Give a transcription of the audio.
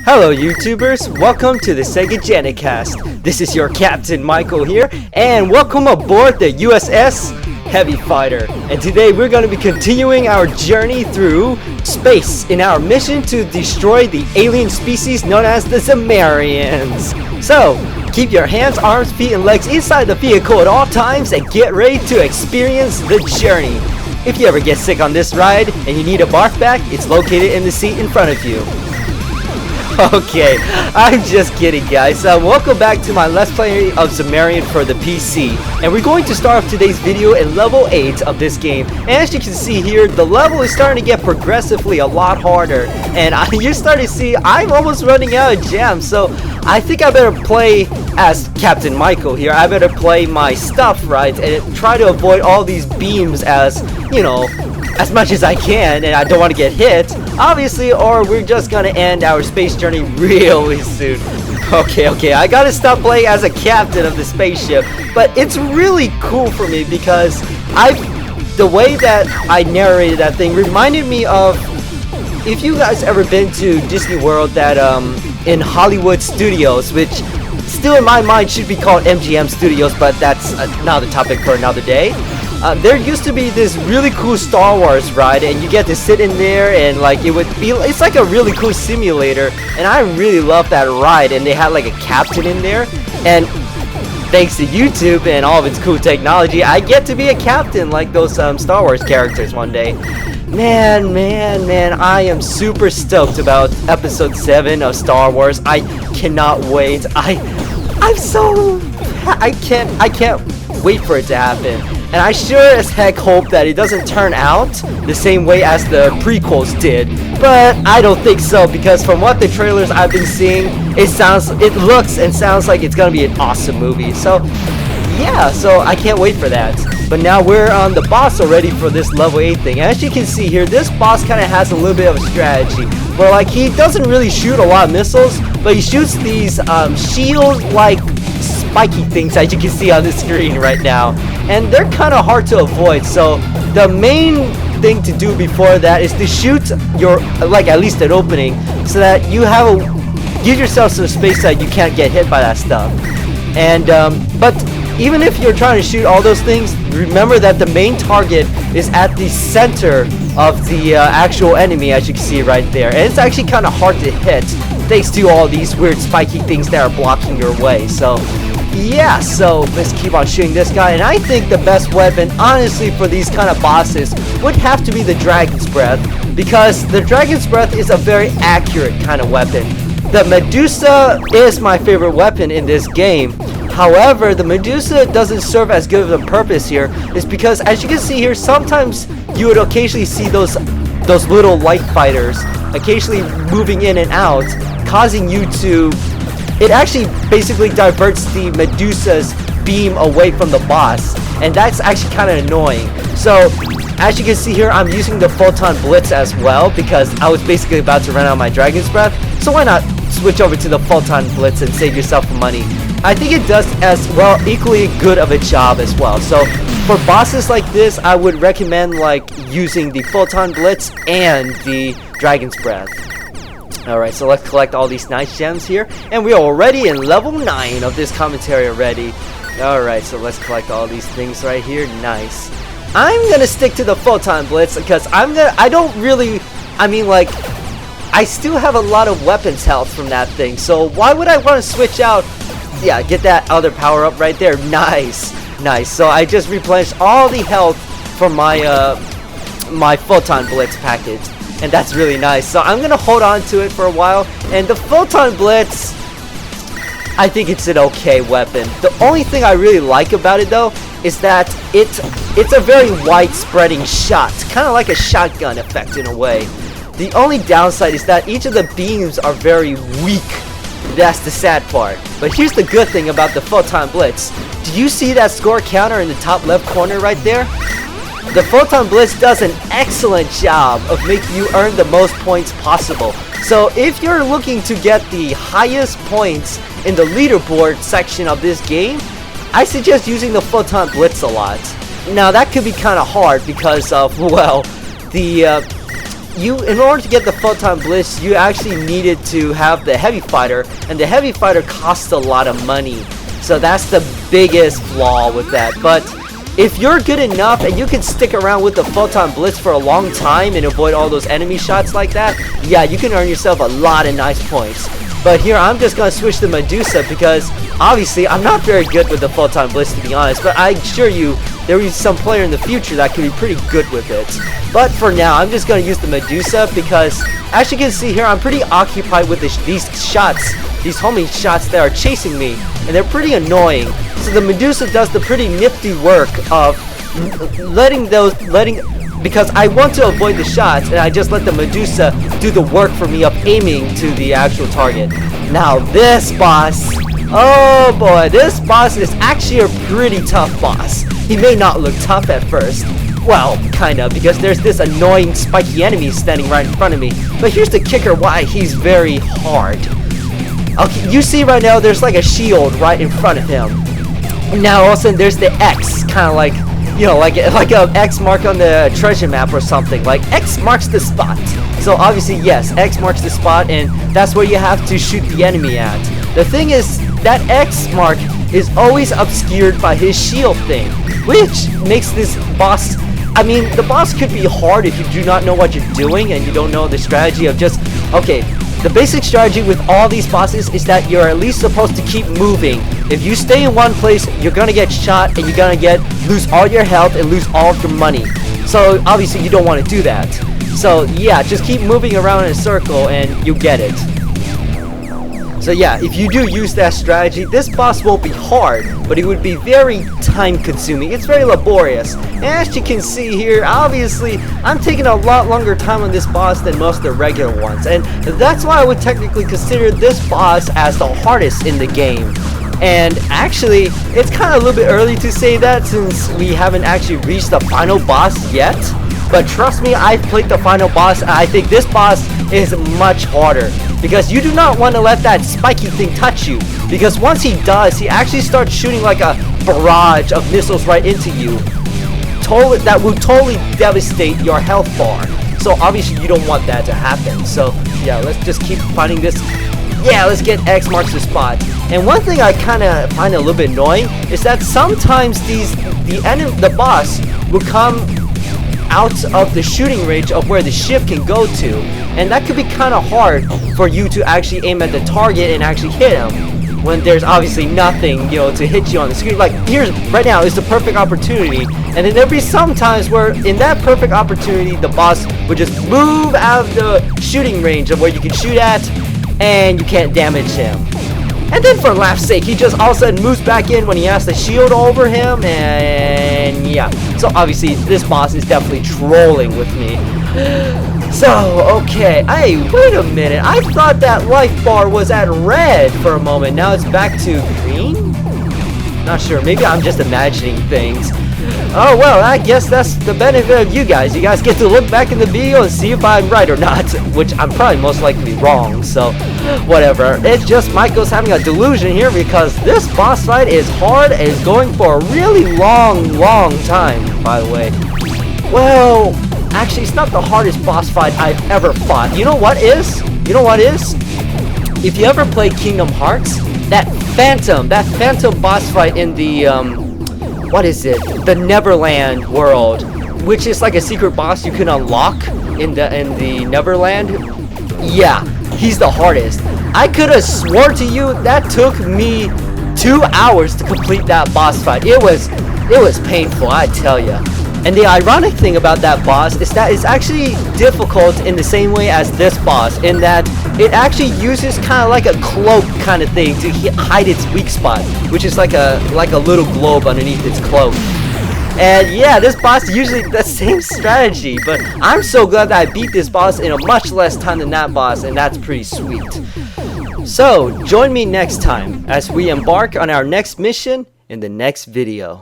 Hello YouTubers, welcome to the Sega Genicast. This is your Captain Michael here, and welcome aboard the USS Heavy Fighter. And today we're going to be continuing our journey through space in our mission to destroy the alien species known as the Zamarians. So, keep your hands, arms, feet, and legs inside the vehicle at all times and get ready to experience the journey. If you ever get sick on this ride and you need a barf bag, it's located in the seat in front of you. Okay, I'm just kidding guys. Welcome back to my Let's Play of Zamarian for the PC. And we're going to start off today's video in level 8 of this game. And as you can see here, the level is starting to get progressively a lot harder. And you're starting to see I'm almost running out of gems. So I think I better play as Captain Michael here. I better play my stuff right and try to avoid all these beams as, you know, as much as I can, and I don't want to get hit, obviously, or we're just gonna end our space journey really soon. Okay, I gotta stop playing as a captain of the spaceship, but it's really cool for me because the way that I narrated that thing reminded me of, if you guys ever been to Disney World, that in Hollywood Studios, which still in my mind should be called MGM Studios, but that's another topic for another day. There used to be this really cool Star Wars ride, and you get to sit in there, and like it's like a really cool simulator, and I really love that ride. And they had like a captain in there, and thanks to YouTube and all of its cool technology, I get to be a captain like those Star Wars characters one day. Man, I am super stoked about episode 7 of Star Wars. I cannot wait. I can't wait for it to happen. And I sure as heck hope that it doesn't turn out the same way as the prequels did. But I don't think so, because from what the trailers I've been seeing, it looks and sounds like it's gonna be an awesome movie. So yeah, so I can't wait for that. But now we're on the boss already for this level 8 thing. As you can see here, this boss kind of has a little bit of a strategy. Where like he doesn't really shoot a lot of missiles, but he shoots these shield-like spiky things as you can see on the screen right now. And they're kind of hard to avoid, so the main thing to do before that is to shoot your, like, at least an opening, so that you give yourself some space that you can't get hit by that stuff. And but even if you're trying to shoot all those things, remember that the main target is at the center of the actual enemy, as you can see right there. And it's actually kind of hard to hit thanks to all these weird spiky things that are blocking your way. So yeah, so let's keep on shooting this guy. And I think the best weapon, honestly, for these kind of bosses would have to be the Dragon's Breath, because the Dragon's Breath is a very accurate kind of weapon. The Medusa is my favorite weapon in this game. However, the Medusa doesn't serve as good of a purpose here. It's because, as you can see here, sometimes you would occasionally see those little light fighters occasionally moving in and out, causing you to... It actually basically diverts the Medusa's beam away from the boss, and that's actually kind of annoying. So, as you can see here, I'm using the Photon Blitz as well, because I was basically about to run out of my Dragon's Breath. So why not switch over to the Photon Blitz and save yourself money? I think it does as well, equally good of a job as well. So for bosses like this, I would recommend like using the Photon Blitz and the Dragon's Breath. Alright, so let's collect all these nice gems here. And we're already in level 9 of this commentary already. Alright, so let's collect all these things right here. Nice. I'm gonna stick to the Photon Blitz because I still have a lot of weapons health from that thing. So why would I want to switch out? Yeah, get that other power up right there. Nice. So I just replenished all the health from my my Photon Blitz package. And that's really nice. So I'm gonna hold on to it for a while. And the Photon Blitz, I think it's an okay weapon. The only thing I really like about it though is that it's a very wide spreading shot, kind of like a shotgun effect in a way. The only downside is that each of the beams are very weak. That's the sad part. But here's the good thing about the Photon Blitz. Do you see that score counter in the top left corner right there? The Photon Blitz does an excellent job of making you earn the most points possible. So if you're looking to get the highest points in the leaderboard section of this game, I suggest using the Photon Blitz a lot. Now that could be kind of hard because of, well, the in order to get the photon blitz, you actually needed to have the heavy fighter, and the heavy fighter costs a lot of money. So that's the biggest flaw with that. But if you're good enough and you can stick around with the photon blitz for a long time and avoid all those enemy shots like that, yeah, you can earn yourself a lot of nice points. But here I'm just gonna switch to Medusa because obviously I'm not very good with the photon blitz, to be honest, but I assure you there is some player in the future that could be pretty good with it. But for now I'm just gonna use the Medusa because, as you can see here, I'm pretty occupied with these shots, these homing shots that are chasing me, and they're pretty annoying. So the Medusa does the pretty nifty work of because I want to avoid the shots, and I just let the Medusa do the work for me of aiming to the actual target. Now this boss, oh boy, this boss is actually a pretty tough boss. He may not look tough at first. Well, kinda, because there's this annoying spiky enemy standing right in front of me. But here's the kicker why he's very hard. Okay, you see right now there's like a shield right in front of him. Now all of a sudden there's the X, kind of like, you know, like a X mark on the treasure map or something. Like X marks the spot. So obviously yes, X marks the spot, and that's where you have to shoot the enemy at. The thing is, that X mark is always obscured by his shield thing, which makes this boss, I mean, the boss could be hard if you do not know what you're doing and you don't know the strategy of just, okay, the basic strategy with all these bosses is that you're at least supposed to keep moving. If you stay in one place, you're gonna get shot and you're gonna lose all your health and lose all of your money. So obviously you don't want to do that. So yeah, just keep moving around in a circle and you get it. So yeah, if you do use that strategy, this boss won't be hard, but it would be very time consuming. It's very laborious. And as you can see here, obviously, I'm taking a lot longer time on this boss than most of the regular ones. And that's why I would technically consider this boss as the hardest in the game. And actually, it's kind of a little bit early to say that since we haven't actually reached the final boss yet. But trust me, I've played the final boss, and I think this boss is much harder. Because you do not want to let that spiky thing touch you. Because once he does, he actually starts shooting like a barrage of missiles right into you. That will totally devastate your health bar. So obviously you don't want that to happen. So yeah, let's just keep fighting this. Yeah, let's get X marks the spot. And one thing I kind of find a little bit annoying is that sometimes the boss will come out of the shooting range of where the ship can go to, and that could be kind of hard for you to actually aim at the target and actually hit him when there's obviously nothing, you know, to hit you on the screen. Like here's right now is the perfect opportunity, and then there'll be some times where in that perfect opportunity the boss would just move out of the shooting range of where you can shoot at, and you can't damage him. And then for laugh's sake, he just all of a sudden moves back in when he has the shield over him, and yeah. So obviously this boss is definitely trolling with me. So, okay, hey, wait a minute. I thought that life bar was at red for a moment. Now it's back to green? Not sure, maybe I'm just imagining things. Oh, well, I guess that's the benefit of you guys. You guys get to look back in the video and see if I'm right or not, which I'm probably most likely wrong, so whatever. It's just Michael's having a delusion here because this boss fight is hard and is going for a really long time, by the way. Well, actually, it's not the hardest boss fight I've ever fought. You know what is? If you ever played Kingdom Hearts, that Phantom boss fight in the, what is it? The Neverland world, which is like a secret boss you can unlock in the Neverland. Yeah, he's the hardest. I could have swore to you that took me 2 hours to complete that boss fight. It was painful, I tell ya. And the ironic thing about that boss is that it's actually difficult in the same way as this boss, in that it actually uses kind of like a cloak kind of thing to hide its weak spot, which is like a little globe underneath its cloak. And yeah, this boss usually the same strategy, but I'm so glad that I beat this boss in a much less time than that boss, and that's pretty sweet. So, join me next time as we embark on our next mission in the next video.